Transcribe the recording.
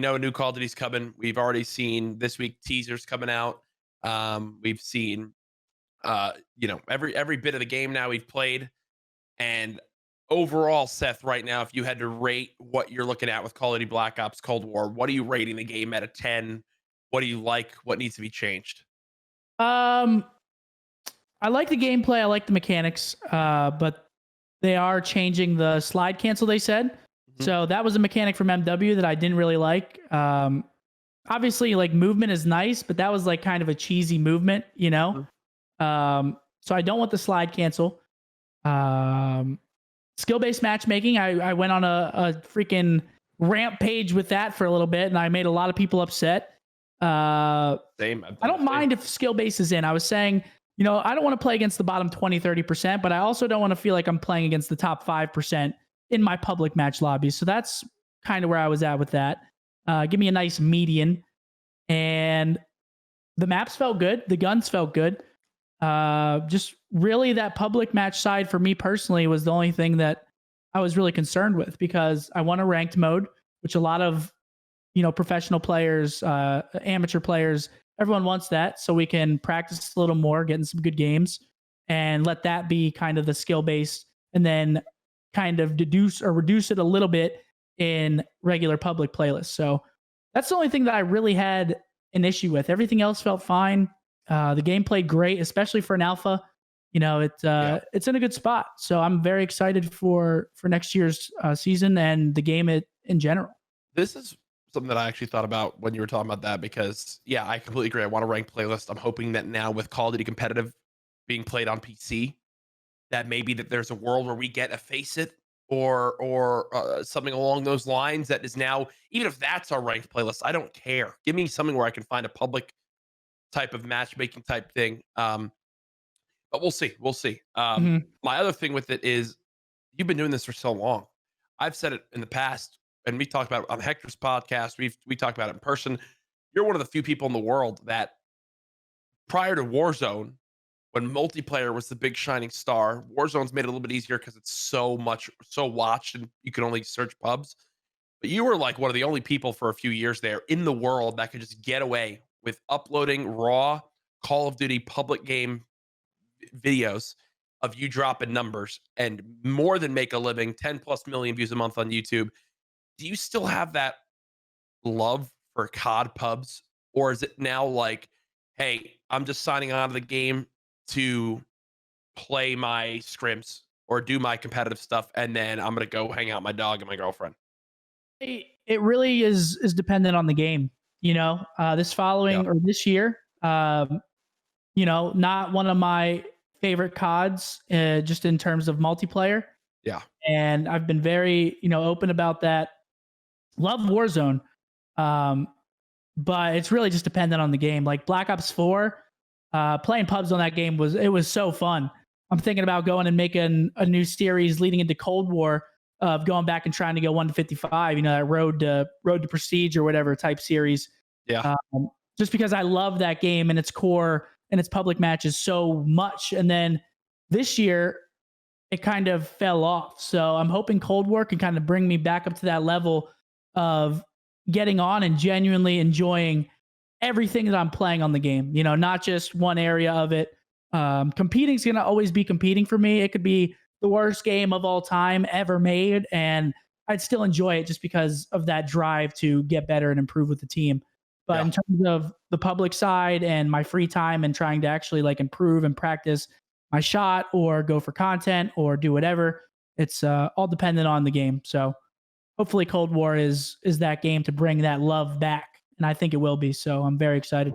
know a new Call of Duty's coming. We've already seen this week teasers coming out. We've seen every bit of the game now we've played. And overall, Seth, right now, if you had to rate what you're looking at with Call of Duty Black Ops Cold War, what are you rating the game out of 10? What do you like? What needs to be changed? Um, I like the gameplay. I like the mechanics, but they are changing the slide cancel, they said. Mhm. So that was a mechanic from MW that I didn't really like. Obviously, like movement is nice, but that was like kind of a cheesy movement, you know? So I don't want the slide cancel. Skill-based matchmaking. I went on a freaking rampage with that for a little bit, and I made a lot of people upset. Same. I don't mind if skill base is in. I was saying, I don't want to play against the bottom 20, 30%, but I also don't want to feel like I'm playing against the top 5% in my public match lobbies. So that's kind of where I was at with that. Give me a nice median. And the maps felt good. The guns felt good. Just really that public match side for me personally was the only thing that I was really concerned with, because I want a ranked mode, which a lot of professional players, amateur players, everyone wants that, so we can practice a little more, getting some good games, and let that be kind of the skill base, and then kind of deduce or reduce it a little bit in regular public playlists. So that's the only thing that I really had an issue with. Everything else felt fine. The game played great, especially for an alpha. It's in a good spot. So I'm very excited for next year's season and the game in general. This is something that I actually thought about when you were talking about that, because I completely agree. I want a ranked playlist. I'm hoping that now with Call of Duty competitive being played on PC, that maybe that there's a world where we get a Face It or something along those lines that is now, even if that's our ranked playlist, I don't care. Give me something where I can find a public type of matchmaking type thing. But we'll see. We'll see. My other thing with it is, you've been doing this for so long. I've said it in the past, and we talked about it on Hector's podcast. We talked about it in person. You're one of the few people in the world that, prior to Warzone, when multiplayer was the big shining star, Warzone's made it a little bit easier because it's so watched, and you can only search pubs. But you were like one of the only people for a few years there in the world that could just get away with uploading raw Call of Duty public game videos of you dropping numbers and more than make a living, 10 plus million views a month on YouTube. Do you still have that love for COD pubs? Or is it now like, hey, I'm just signing on to the game to play my scrims or do my competitive stuff, and then I'm going to go hang out with my dog and my girlfriend? It really is dependent on the game. This following or this year, not one of my favorite CODs, just in terms of multiplayer. Yeah. And I've been very, open about that. Love Warzone. But it's really just dependent on the game. Like Black Ops 4, playing pubs on that game was so fun. I'm thinking about going and making a new series leading into Cold War of going back and trying to go 1 to 55, that road to prestige or whatever type series. Yeah. Just because I love that game and its core and its public matches so much. And then this year it kind of fell off. So I'm hoping Cold War can kind of bring me back up to that level of getting on and genuinely enjoying everything that I'm playing on the game, not just one area of it. Competing is going to always be competing for me. It could be the worst game of all time ever made, and I'd still enjoy it just because of that drive to get better and improve with the team. But in terms of the public side and my free time and trying to actually like improve and practice my shot or go for content or do whatever, it's all dependent on the game. So hopefully Cold War is that game to bring that love back, and I think it will be. So I'm very excited.